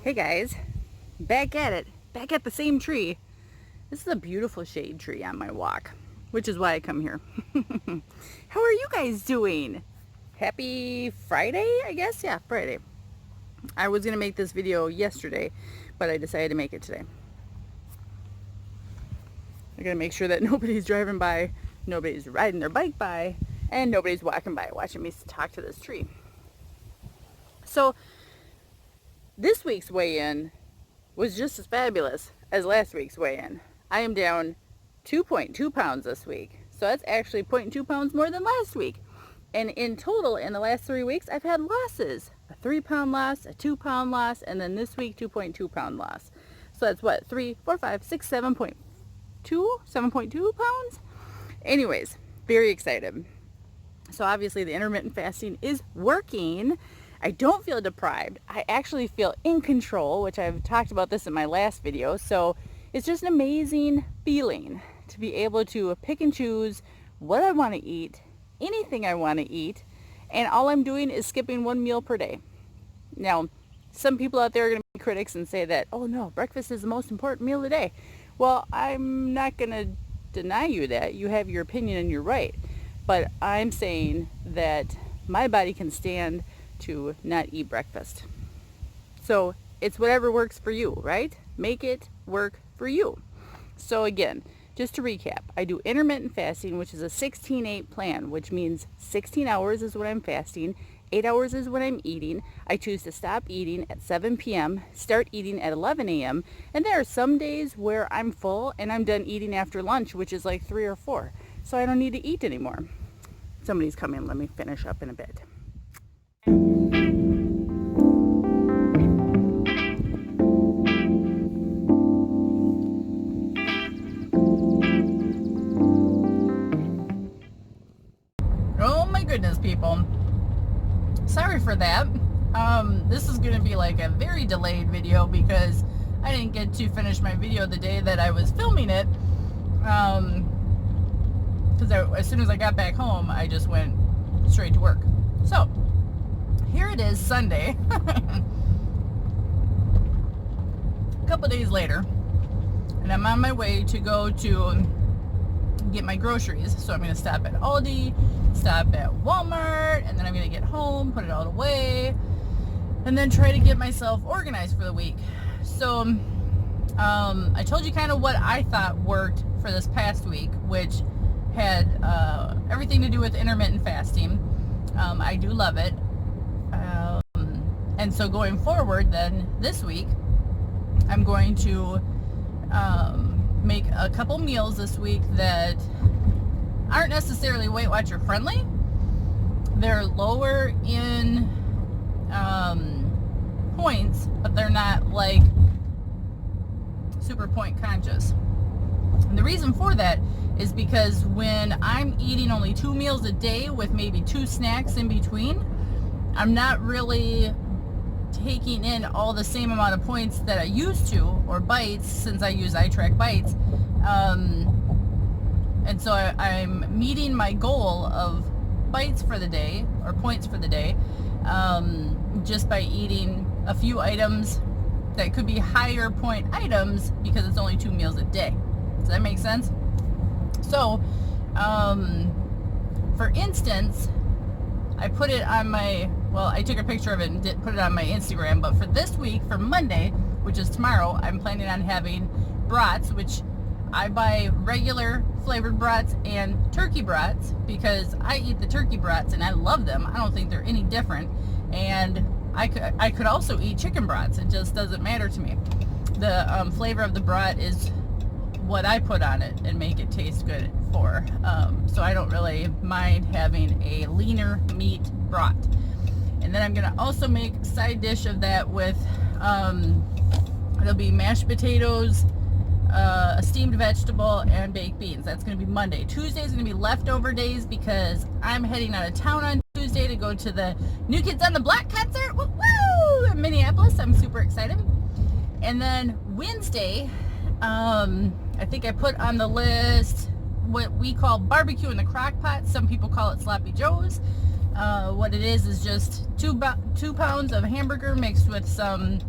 Hey guys, back at it, back at the same tree. This is a beautiful shade tree on my walk, which is why I come here. How are you guys doing? Happy Friday, I guess? Yeah, Friday. I was gonna make this video yesterday, but I decided to make it today. I gotta make sure that nobody's driving by, nobody's riding their bike by, and nobody's walking by watching me talk to this tree. So, this week's weigh-in was just as fabulous as last week's weigh-in. I am down 2.2 pounds this week. So that's actually 0.2 pounds more than last week. And in total, in the last 3 weeks, I've had losses. A 3-pound loss, a 2-pound loss, and then this week, 2.2 pound loss. So that's what, 3, 4, 5, 6, 7.2 pounds? Anyways, very excited. So obviously the intermittent fasting is working. I don't feel deprived. I actually feel in control, which I've talked about this in my last video. So it's just an amazing feeling to be able to pick and choose what I want to eat, anything I want to eat, and all I'm doing is skipping 1 meal per day. Now, some people out there are going to be critics and say that, oh no, breakfast is the most important meal of the day. Well, I'm not going to deny you that. You have your opinion and you're right. But I'm saying that my body can stand to not eat breakfast. So it's whatever works for you, right? Make it work for you. So again, just to recap, I do intermittent fasting, which is a 16-8 plan, which means 16 hours is what I'm fasting, 8 hours is what I'm eating. I choose to stop eating at 7 p.m., start eating at 11 a.m., and there are some days where I'm full and I'm done eating after lunch, which is like 3 or 4. So I don't need to eat anymore. Somebody's coming. Let me finish up in a bit. Oh my goodness, people. Sorry for that. This is going to be like a very delayed video because I didn't get to finish my video the day that I was filming it. Because as soon as I got back home, I just went straight to work. So, here it is, Sunday. A couple days later, and I'm on my way to go to get my groceries. So I'm going to stop at Aldi, stop at Walmart, and then I'm going to get home, put it all away, and then try to get myself organized for the week. So I told you kind of what I thought worked for this past week, which had everything to do with intermittent fasting. I do love it. And so going forward then this week, I'm going to make a couple meals this week that aren't necessarily Weight Watcher friendly. They're lower in points, but they're not like super point conscious. And the reason for that is because when I'm eating only 2 meals a day with maybe 2 snacks in between, I'm not really taking in all the same amount of points that I used to, or bites, since I use iTrack bites. And so I'm meeting my goal of bites for the day, or points for the day, just by eating a few items that could be higher point items because it's only 2 meals a day. Does that make sense? So, for instance, I put it on my, well, I took a picture of it and put it on my Instagram, but for this week, for Monday, which is tomorrow, I'm planning on having brats, which I buy regular flavored brats and turkey brats because I eat the turkey brats and I love them. I don't think they're any different. And I could also eat chicken brats. It just doesn't matter to me. The flavor of the brat is what I put on it and make it taste good for. So I don't really mind having a leaner meat brat. And then I'm going to also make a side dish of that with, it'll be mashed potatoes, a steamed vegetable, and baked beans. That's going to be Monday. Tuesday is going to be leftover days because I'm heading out of town on Tuesday to go to the New Kids on the Block concert. Woo-woo! In Minneapolis. I'm super excited. And then Wednesday, I think I put on the list what we call barbecue in the crock pot. Some people call it sloppy joes. What it is just 2 pounds of hamburger mixed with some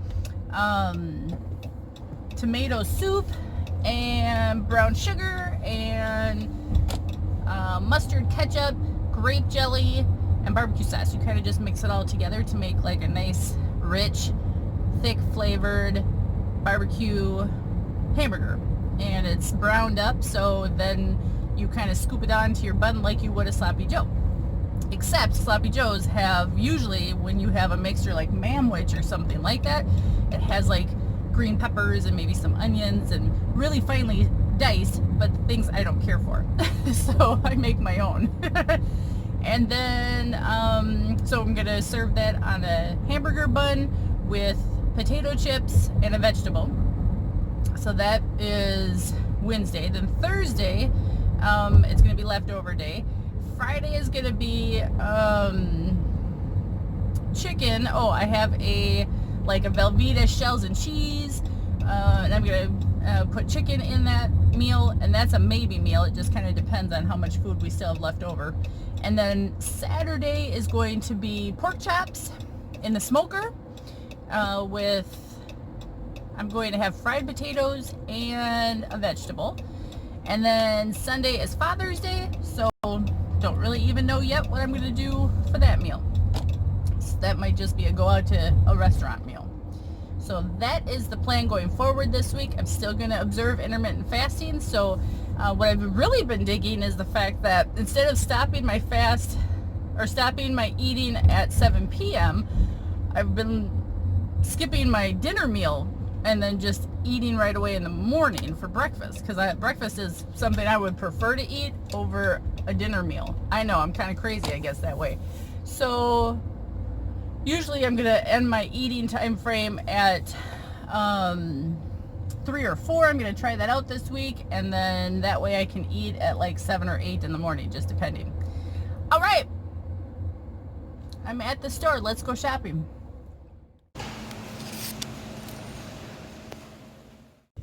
tomato soup and brown sugar and mustard, ketchup, grape jelly, and barbecue sauce. You kind of just mix it all together to make like a nice, rich, thick flavored barbecue hamburger. And it's browned up, so then you kind of scoop it onto your bun like you would a sloppy joe. Except sloppy joes have, usually when you have a mixture like Mamwich or something like that, it has like green peppers and maybe some onions and really finely diced, but things I don't care for. So I make my own. And then, so I'm gonna serve that on a hamburger bun with potato chips and a vegetable. So that is Wednesday. Then Thursday, it's gonna be leftover day. Friday is gonna be chicken. Oh, I have a Velveeta shells and cheese, and I'm gonna put chicken in that meal, and that's a maybe meal. It just kind of depends on how much food we still have left over. And then Saturday is going to be pork chops in the smoker with, I'm going to have fried potatoes and a vegetable. And then Sunday is Father's Day, so don't really even know yet what I'm going to do for that meal. So that might just be a go out to a restaurant meal. So that is the plan going forward this week. I'm still going to observe intermittent fasting. So what I've really been digging is the fact that instead of stopping my fast or stopping my eating at 7 p.m., I've been skipping my dinner meal and then just eating right away in the morning for breakfast, because breakfast is something I would prefer to eat over a dinner meal. I know, I'm kind of crazy, I guess, that way. So usually I'm going to end my eating time frame at 3 or 4. I'm going to try that out this week, and then that way I can eat at like 7 or 8 in the morning, just depending. All right, I'm at the store. Let's go shopping.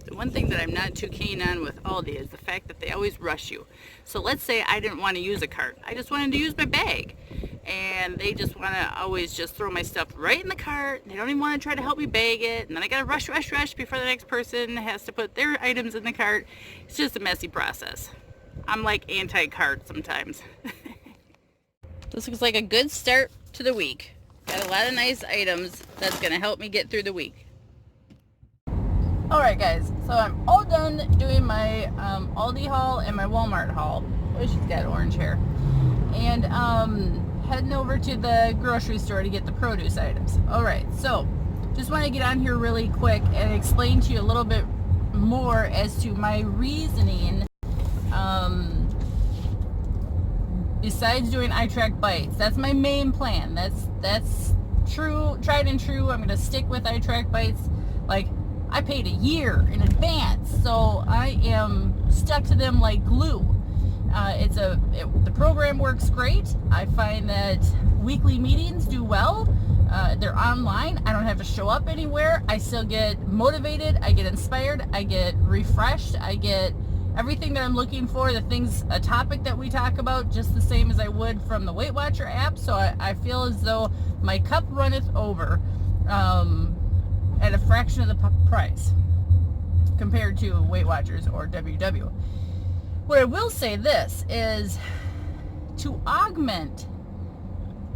The one thing that I'm not too keen on with Aldi is the fact that they always rush you. So let's say I didn't want to use a cart. I just wanted to use my bag. And they just want to always just throw my stuff right in the cart. They don't even want to try to help me bag it. And then I got to rush before the next person has to put their items in the cart. It's just a messy process. I'm like anti-cart sometimes. This looks like a good start to the week. Got a lot of nice items that's going to help me get through the week. Alright guys, so I'm all done doing my Aldi haul and my Walmart haul. Oh, she's got orange hair. And heading over to the grocery store to get the produce items. Alright, so just want to get on here really quick and explain to you a little bit more as to my reasoning besides doing iTrack bites. That's my main plan. That's true, tried and true. I'm going to stick with iTrack bites. Like, I paid a year in advance, so I am stuck to them like glue. The program works great. I find that weekly meetings do well. They're online. I don't have to show up anywhere. I still get motivated. I get inspired. I get refreshed. I get everything that I'm looking for, a topic that we talk about, just the same as I would from the Weight Watcher app. So I feel as though my cup runneth over. At a fraction of the price compared to Weight Watchers or WW. What I will say this is, to augment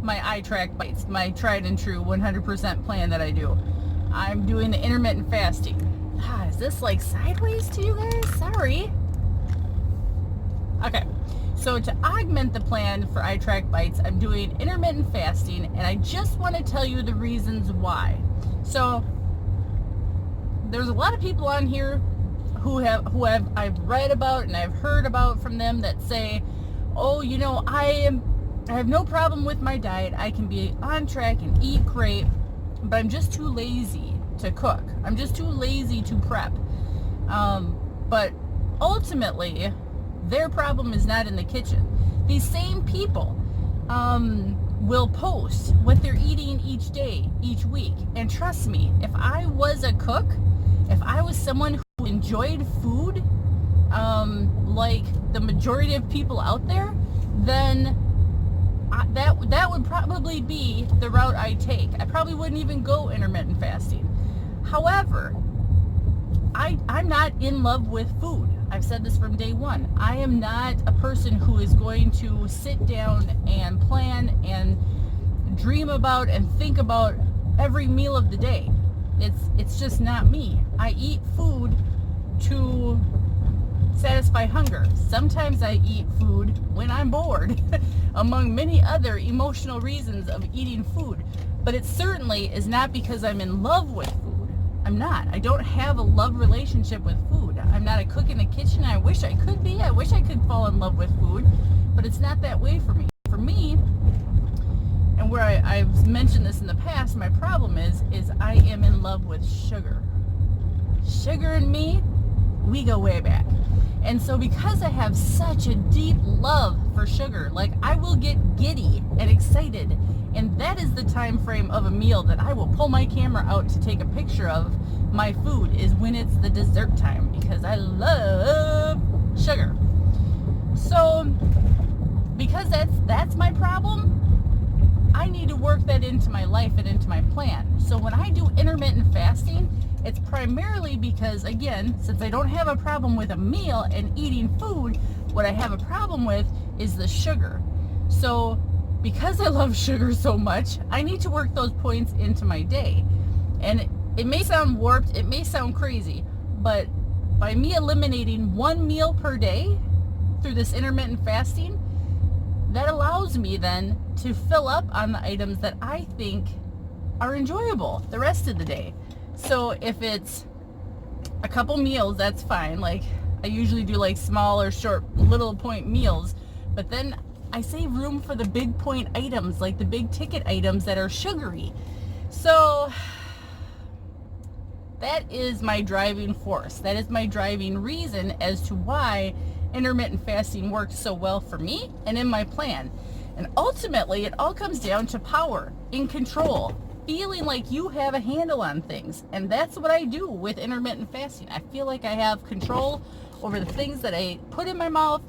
my iTrack bites, my tried and true 100% plan that I do, I'm doing the intermittent fasting. Is this like sideways to you guys? Sorry. Okay, so to augment the plan for iTrack bites, I'm doing intermittent fasting, and I just want to tell you the reasons why. So there's a lot of people on here who I've read about and I've heard about from them that say, oh, you know, I have no problem with my diet. I can be on track and eat great, but I'm just too lazy to cook. I'm just too lazy to prep. But ultimately, their problem is not in the kitchen. These same people will post what they're eating each day, each week. And trust me, if I was a cook, if I was someone who enjoyed food like the majority of people out there, then that would probably be the route I take. I probably wouldn't even go intermittent fasting. However, I'm not in love with food. I've said this from day one. I am not a person who is going to sit down and plan and dream about and think about every meal of the day. It's just not me. I eat food to satisfy hunger. Sometimes I eat food when I'm bored, among many other emotional reasons of eating food. But it certainly is not because I'm in love with food. I'm not. I don't have a love relationship with food. I'm not a cook in the kitchen. I wish I could be. I wish I could fall in love with food, but it's not that way for me. For me, and where I've mentioned this in the past, my problem is I am in love with sugar. Sugar and me, we go way back. And so because I have such a deep love for sugar, like I will get giddy and excited, and that is the time frame of a meal that I will pull my camera out to take a picture of my food, is when it's the dessert time, because I love sugar. So because that's my problem, I need to work that into my life and into my plan. So when I do intermittent fasting, it's primarily because, again, since I don't have a problem with a meal and eating food, what I have a problem with is the sugar. So because I love sugar so much, I need to work those points into my day. And it may sound warped, it may sound crazy, but by me eliminating one meal per day through this intermittent fasting, that allows me then to fill up on the items that I think are enjoyable the rest of the day. So if it's a couple meals, that's fine. Like I usually do like small or short little point meals, but then I save room for the big point items, like the big ticket items that are sugary. So that is my driving force. That is my driving reason as to why intermittent fasting works so well for me and in my plan. And ultimately, it all comes down to power, in control, feeling like you have a handle on things. And that's what I do with intermittent fasting. I feel like I have control over the things that I put in my mouth,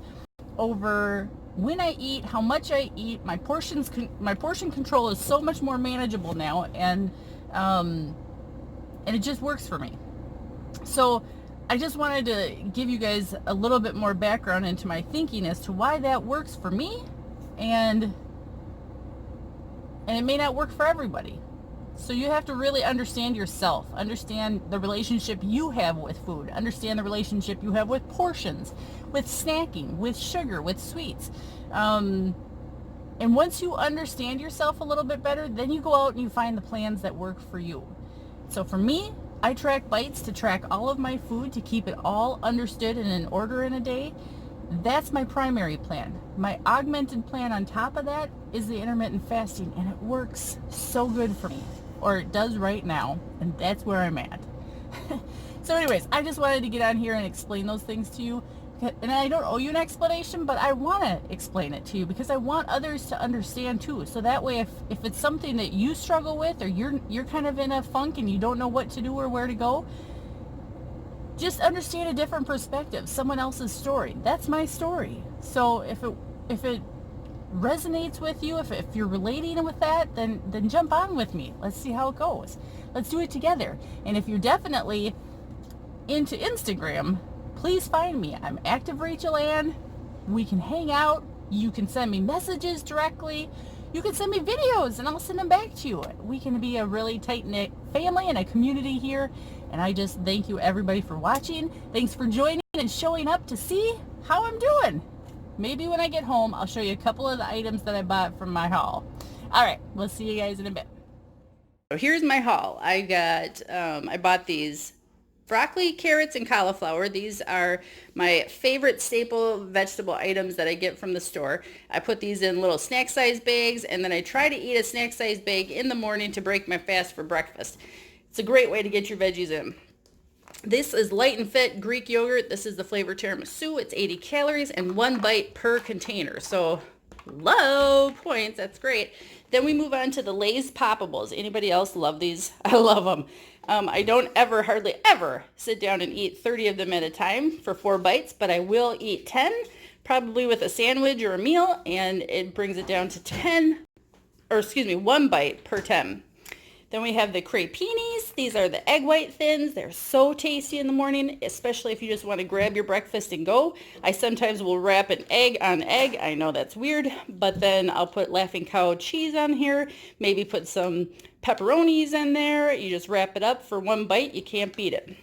over when I eat, how much I eat. My portion control is so much more manageable now, and it just works for me. So I just wanted to give you guys a little bit more background into my thinking as to why that works for me, and it may not work for everybody. So you have to really understand yourself, understand the relationship you have with food, understand the relationship you have with portions, with snacking, with sugar, with sweets. And once you understand yourself a little bit better, then you go out and you find the plans that work for you. So for me, I track bites to track all of my food, to keep it all understood and in order in a day. That's my primary plan. My augmented plan on top of that is the intermittent fasting, and it works so good for me, or it does right now, and that's where I'm at. So anyways, I just wanted to get on here and explain those things to you. And I don't owe you an explanation, but I want to explain it to you because I want others to understand too. So that way, if it's something that you struggle with, or you're kind of in a funk and you don't know what to do or where to go, just understand a different perspective, someone else's story. That's my story. So if it resonates with you, if you're relating with that, then jump on with me. Let's see how it goes. Let's do it together. And if you're definitely into Instagram, please find me. I'm Active Rachel Ann. We can hang out. You can send me messages directly. You can send me videos and I'll send them back to you. We can be a really tight-knit family and a community here. And I just thank you everybody for watching. Thanks for joining and showing up to see how I'm doing. Maybe when I get home, I'll show you a couple of the items that I bought from my haul. All right, we'll see you guys in a bit. So here's my haul. I bought these broccoli, carrots, and cauliflower. These are my favorite staple vegetable items that I get from the store. I put these in little snack-sized bags, and then I try to eat a snack-sized bag in the morning to break my fast for breakfast. It's a great way to get your veggies in. This is Light and Fit Greek yogurt. This is the flavor tiramisu. It's 80 calories and 1 bite per container. So low points. That's great. Then we move on to the Lay's Poppables. Anybody else love these? I love them. I don't ever, hardly ever, sit down and eat 30 of them at a time for 4 bites, but I will eat 10, probably with a sandwich or a meal, and it brings it down to 10, or excuse me, 1 bite per 10. Then we have the crepinis. These are the egg white thins. They're so tasty in the morning, especially if you just want to grab your breakfast and go. I sometimes will wrap an egg on egg. I know that's weird, but then I'll put Laughing Cow cheese on here, maybe put some pepperonis in there. You just wrap it up for 1 bite. You can't beat it.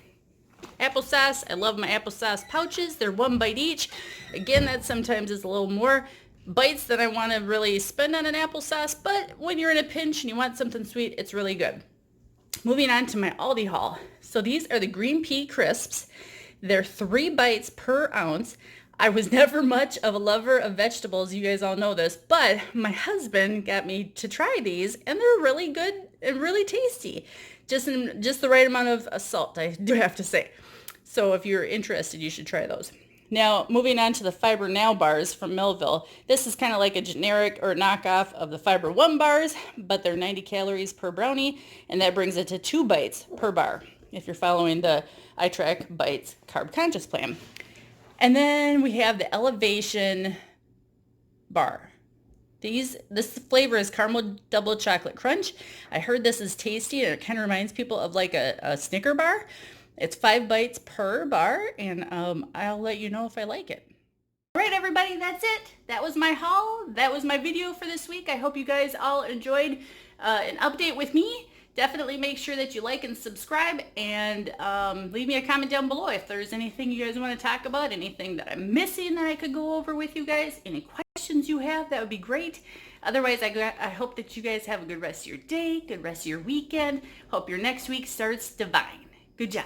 Applesauce. I love my applesauce pouches. They're 1 bite each. Again, that sometimes is a little more bites that I want to really spend on an applesauce, but when you're in a pinch and you want something sweet, it's really good. Moving on to my Aldi haul. So these are the green pea crisps. They're 3 bites per ounce. I was never much of a lover of vegetables, you guys all know this, but my husband got me to try these, and they're really good and really tasty. Just the right amount of salt, I do have to say. So if you're interested, you should try those. Now, moving on to the Fiber Now bars from Millville. This is kind of like a generic or knockoff of the Fiber One bars, but they're 90 calories per brownie, and that brings it to 2 bites per bar if you're following the iTrack Bites Carb Conscious plan. And then we have the Elevation bar. This flavor is caramel double chocolate crunch. I heard this is tasty, and it kind of reminds people of like a Snicker bar. It's 5 bites per bar, and I'll let you know if I like it. All right, everybody, that's it. That was my haul. That was my video for this week. I hope you guys all enjoyed an update with me. Definitely make sure that you like and subscribe, and leave me a comment down below if there's anything you guys want to talk about, anything that I'm missing that I could go over with you guys, any questions you have, that would be great. Otherwise, I hope that you guys have a good rest of your day, good rest of your weekend. Hope your next week starts divine. Good job.